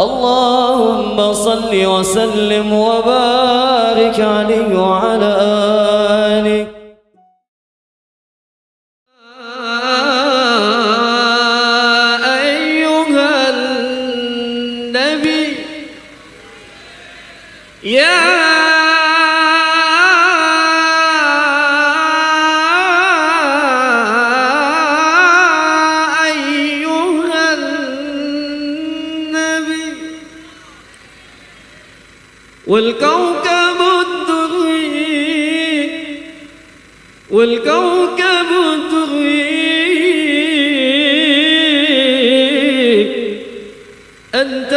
اللهم صل وسلم وبارك عليه وعلى آله. أيها النبي يا والكوكب الدري والكوكب الدري أنت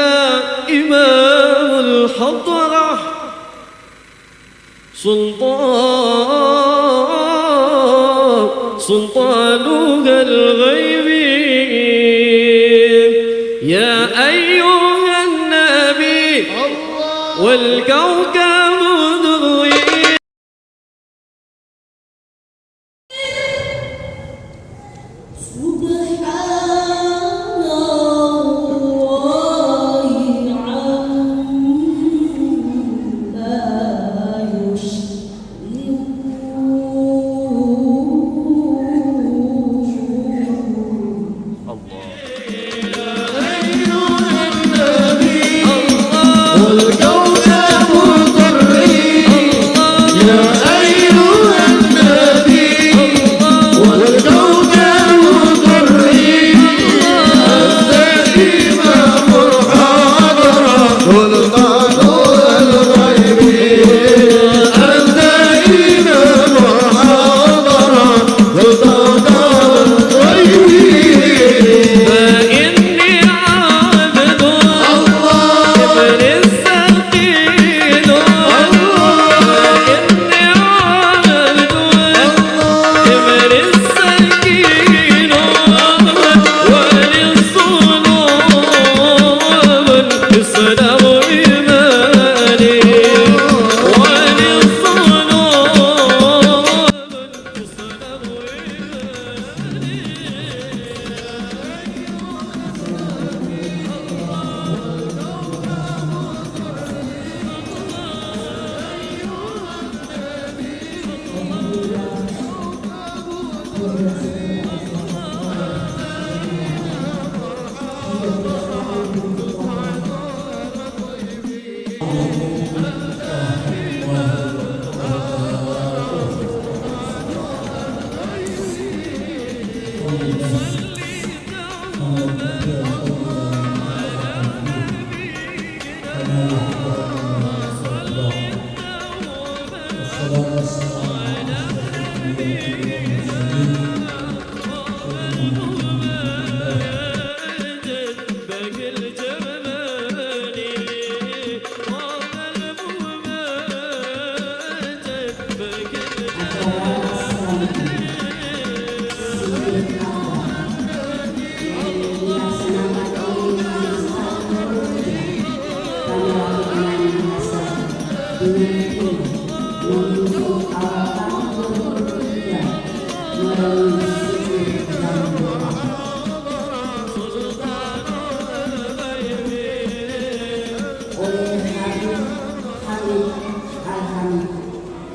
إمام الحضرة سلطانها الغيبي يا أيها النبي والكوكب ضوئي.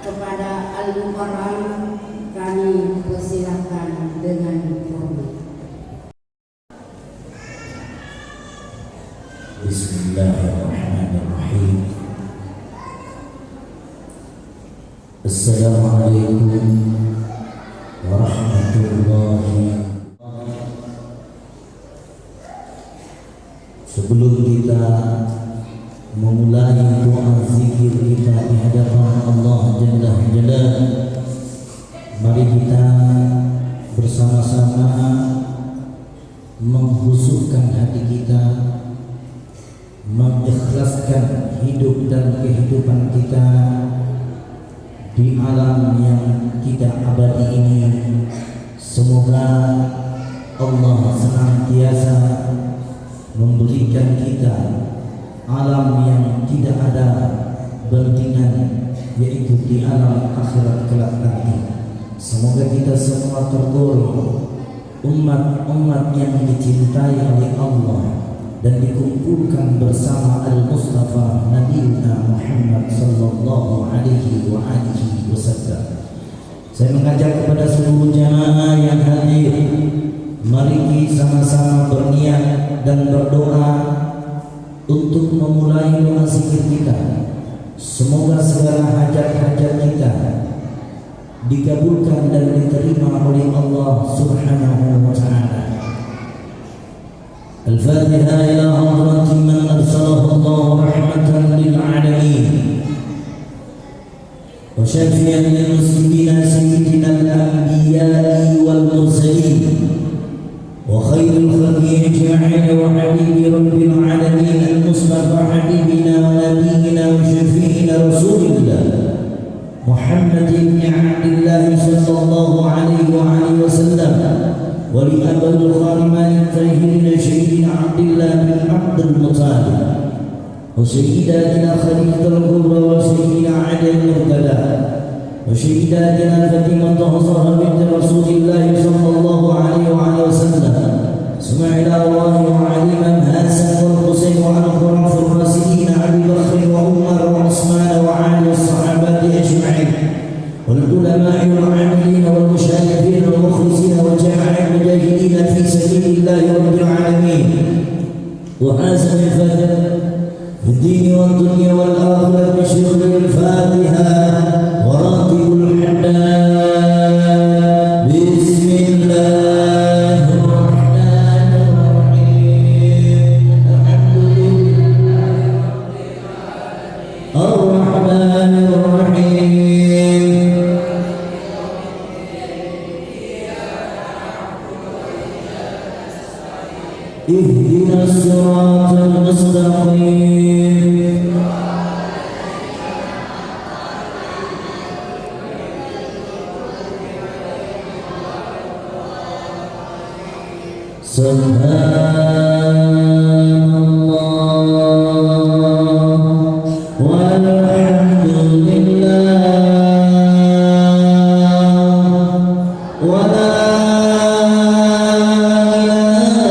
Kepada Al-Mukarram kami persilakan dengan hormat. Bismillahirrahmanirrahim. Assalamualaikum warahmatullahi wabarakatuh. Sebelum kita memulai doa zikir kita di hadapan Allah Jalla Jalla, mari kita bersama-sama mengkhusukkan hati kita, mengikhlaskan hidup dan kehidupan kita di alam yang tidak abadi ini. Semoga Allah senantiasa memberikan kita alam yang tidak ada bandingan, yaitu di alam akhirat kelak nanti. Semoga kita semua tergolong umat-umat yang dicintai oleh Allah, dan dikumpulkan bersama Al-Mustafa Nabiuna Muhammad sallallahu alaihi wasallam. Saya mengajak kepada seluruh jamaah yang hadir, mari sama-sama berniat dan berdoa untuk memulai doa zikir kita. Semoga segala hajat-hajat kita dikabulkan dan diterima oleh Allah Subhanahu wa ta'ala. Al-Fatiha ila hadrati man arsalahu Allah rahmatan lil alamin wa syafi'an lil muslimina sayyidina al-anbiya'i wal mursalin wa khairul khalqi ajma'in wa habibi rabbil alamin al-mustafa habibina wa nabiyyina wa syafi'ina rasulillah Muhammad ibn Abdullah sallallahu alaihi wa alihi wasallam wa li abul khariman tahirin sayyidina Abdullah bin Abdul Muttalib wa sayyidatina Khadijatul Kubra wa sayyidina Ali al-Murtada wa sayyidatina Fatimah Zahra bint Rasulillah sallallahu alaihi wa alihi wasallam سمع إلى الله وعلي من هاسن والحسين وعن خرف الراسلين أبي بكر وعمر وعثمان وعن الصحابة أجمعين والعلماء والعاملين والمشاهدين والمخلصين وجميع المجاهدين في سبيل الله رب العالمين وحازم الفجر في الدين والدنيا والآخرة بشغل الفاتحة وراتب الحداد بسم الله الرحمن الرحيم اهدنا الصراط المستقيم سبحان الله والحمد لله ولا إله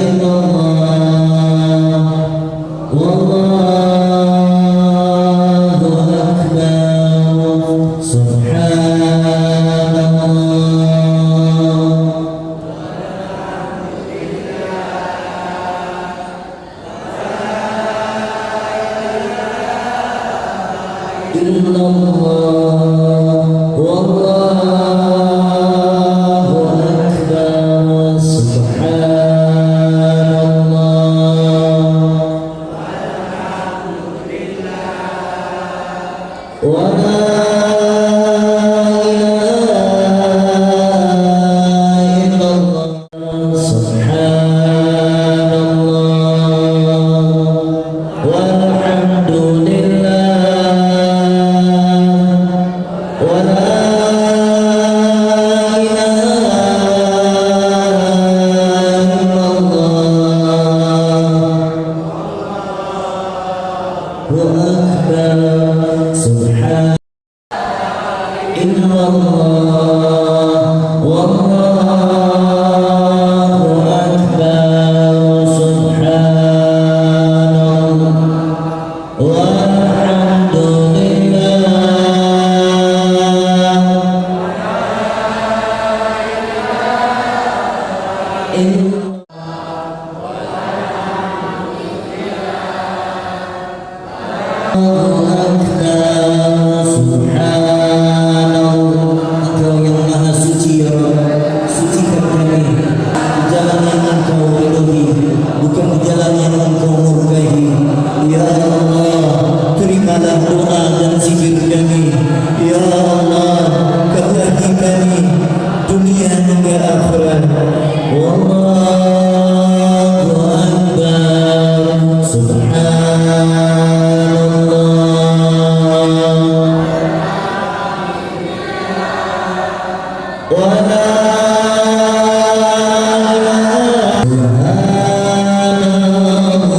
إلا الله والله أكبر سبحان الله إلا الله والله أكبر سبحان الله ولا إله إلا الله سبحان الله والحمد لله ولا إله إلا الله وأكبر سبحان إلا الله والله أكبر سبحان الله والحمد لله Engkau yang maha suci ya Rabb, sucikan kami jalan yang Engkau ridhoi, bukan jalan yang Engkau murkai. Ya Allah, terimalah doa dan zikir kami. Ya Allah, berkahi kami dunia hingga akhirat. Wallahu akbar subhanallah wala ilaha illallah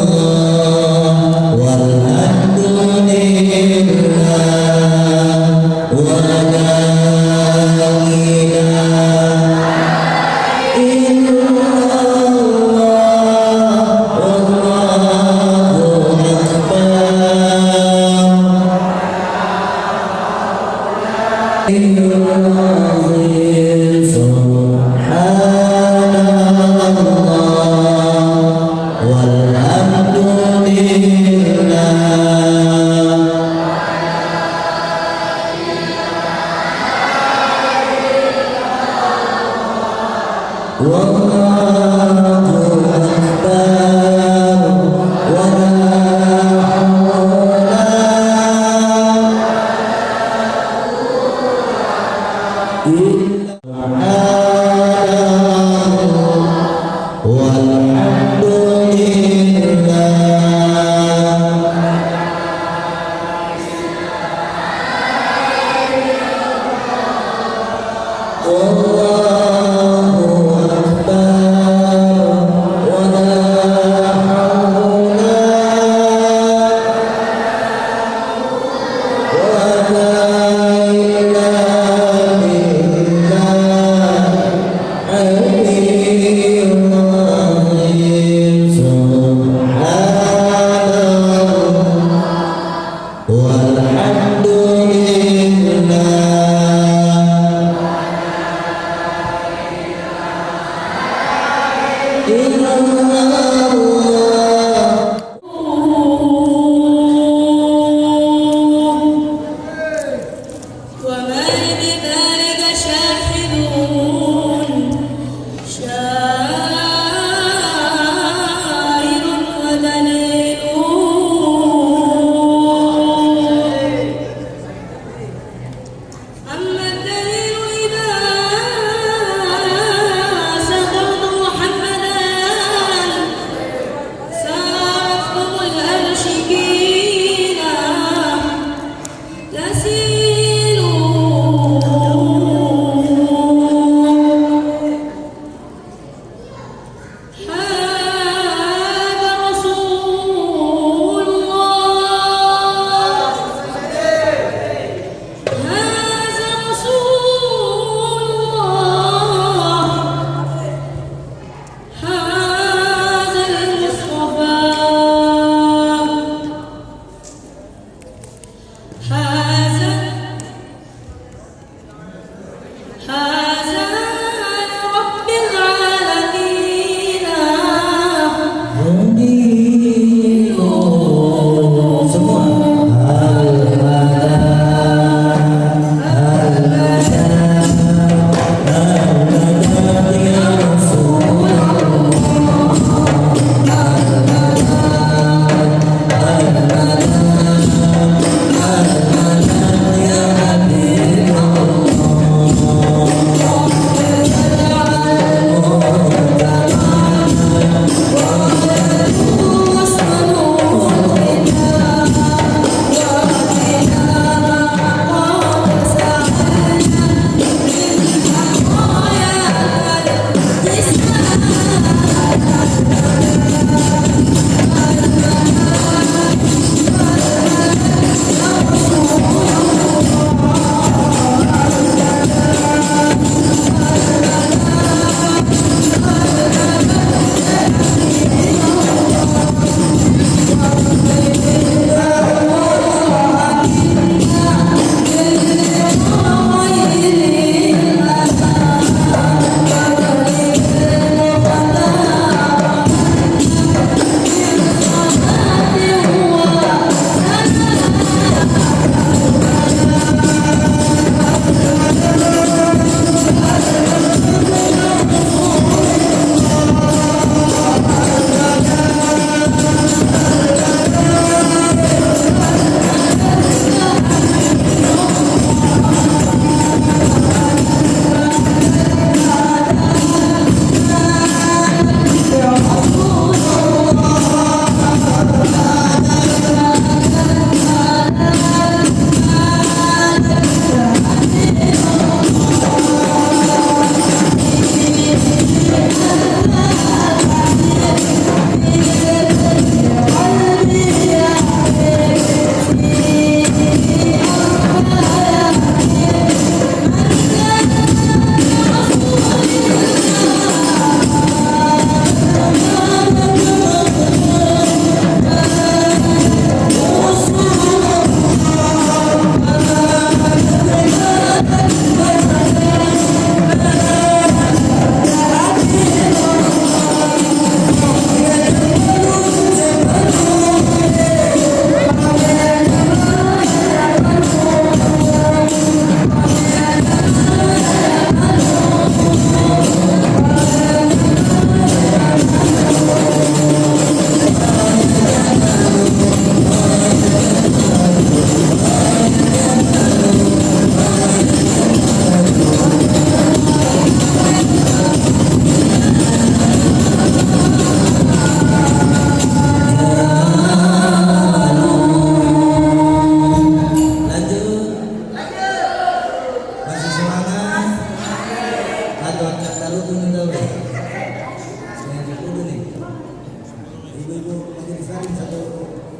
majelis salim satu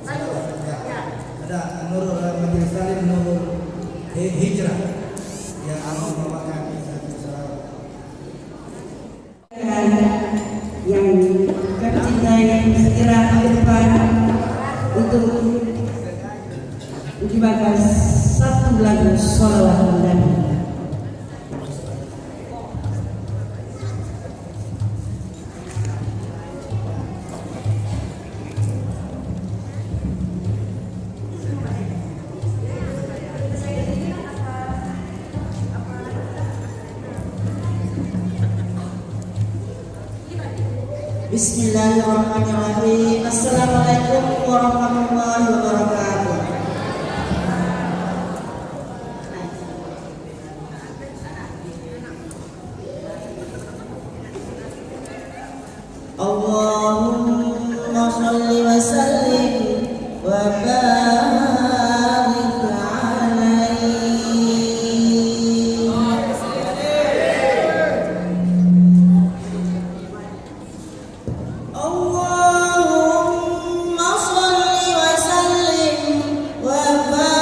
salawat. Ya. Ada Nur majelis salim Nur Hijrah yang mau membawakan satu salawat. Yang kami cintai segera ke depan untuk dibakas satu lagu sholawat Nabi. Bismillahirrahmanirrahim. Assalamualaikum warahmatullahi wabarakatuh. Allahumma shalli wa sallim wa barik alaihi. Allahumma shalli wa sallim wa barik alaihi.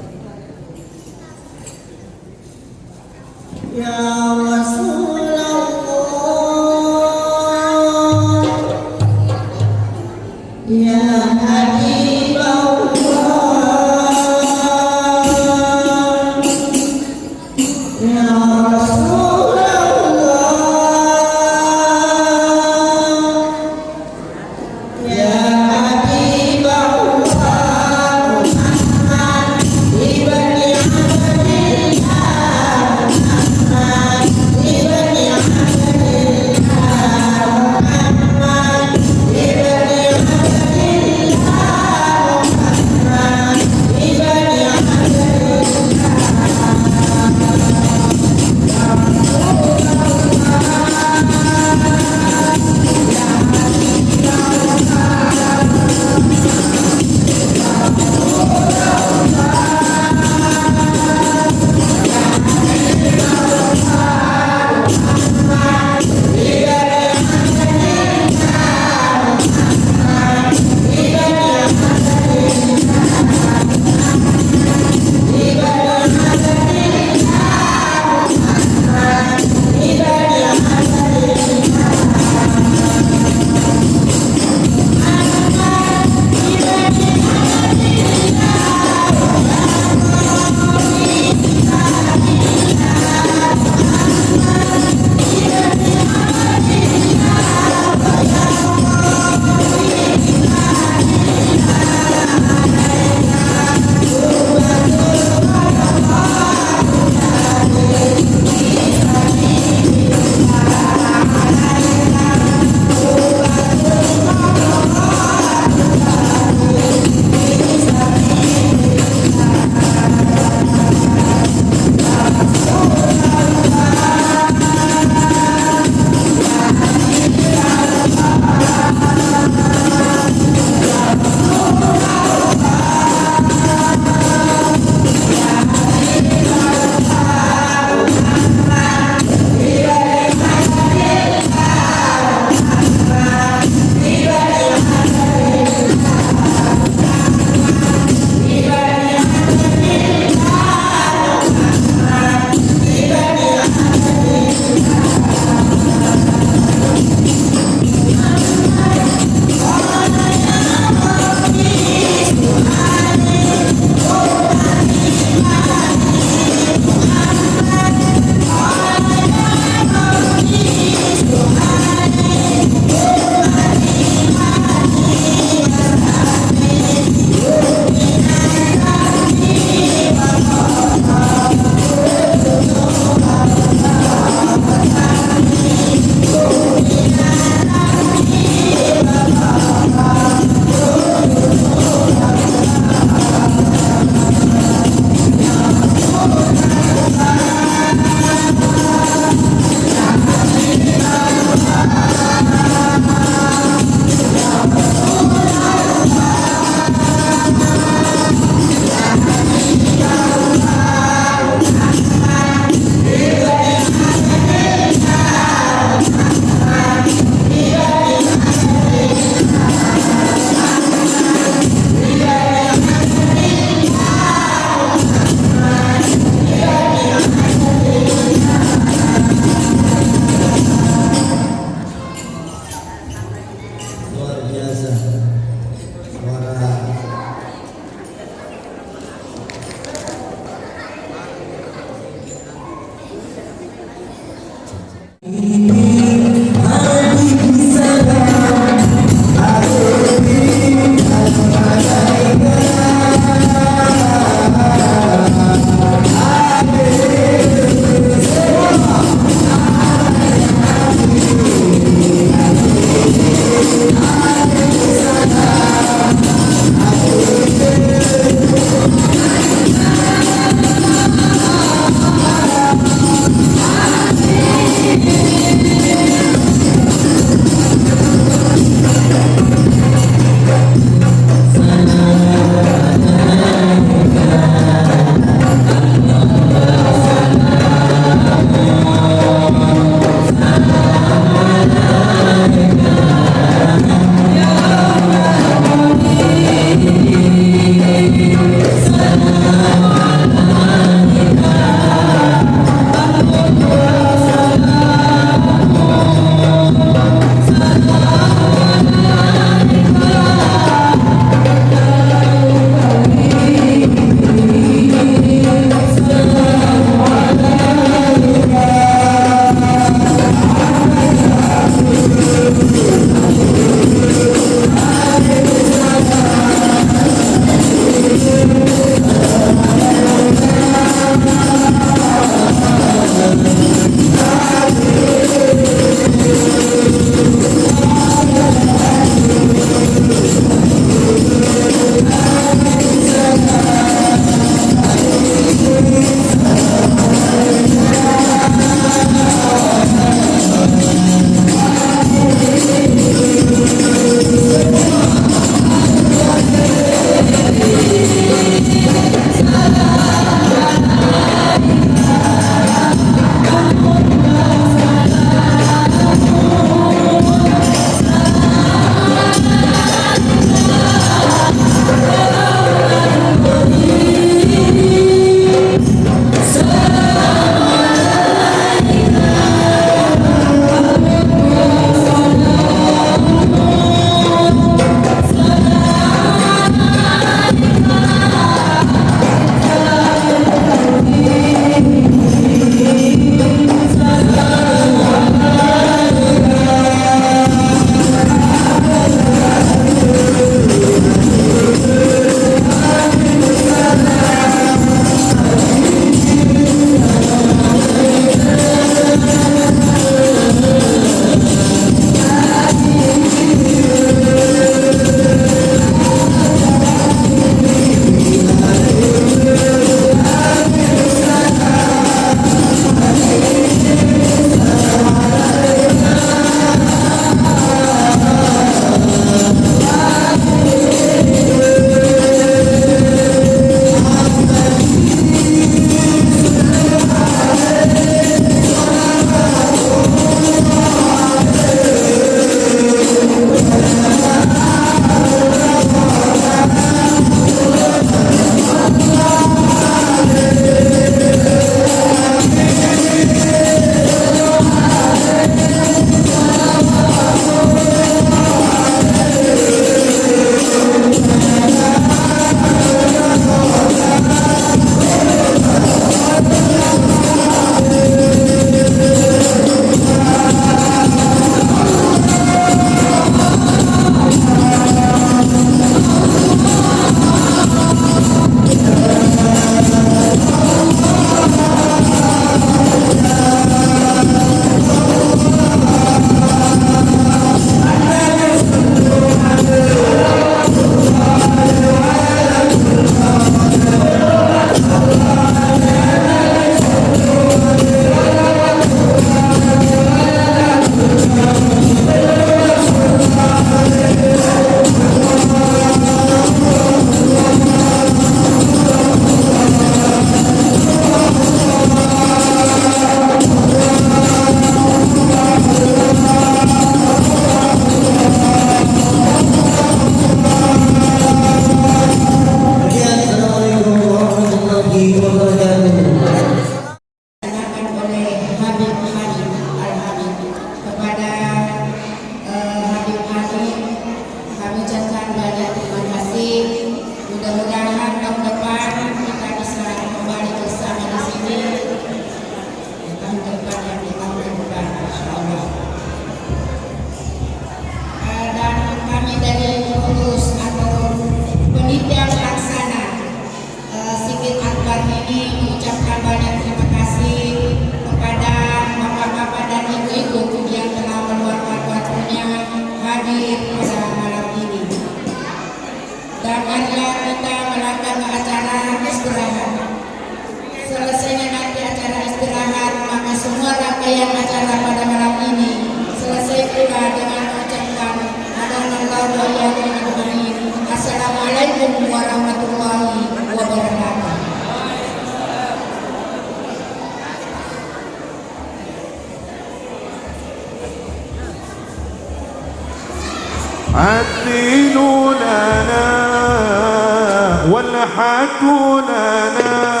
والحق لنا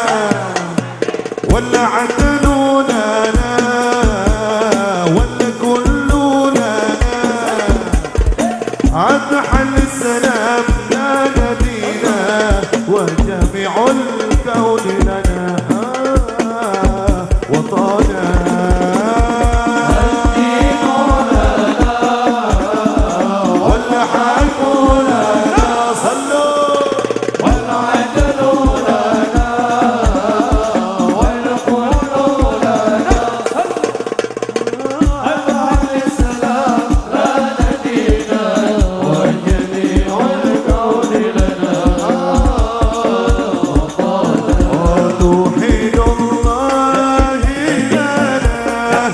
والعدل لنا والكل لنا أضحى السلام لا نبينا وجميع الكون لنا وطانا والحق لنا صلوا والعدل لنا والكل لنا أضحى السلام لا نبينا وجميع الكون لنا وتوحيد الله لنا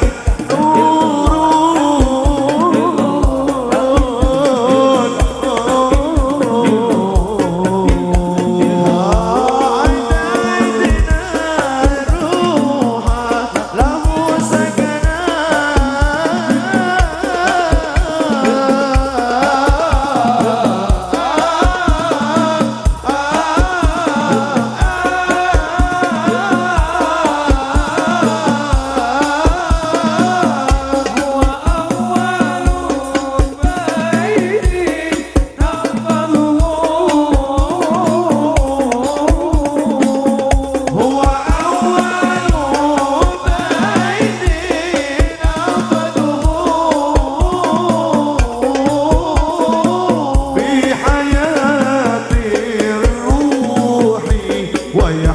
هو أول بيت نعبده في حياتي الروحي ويا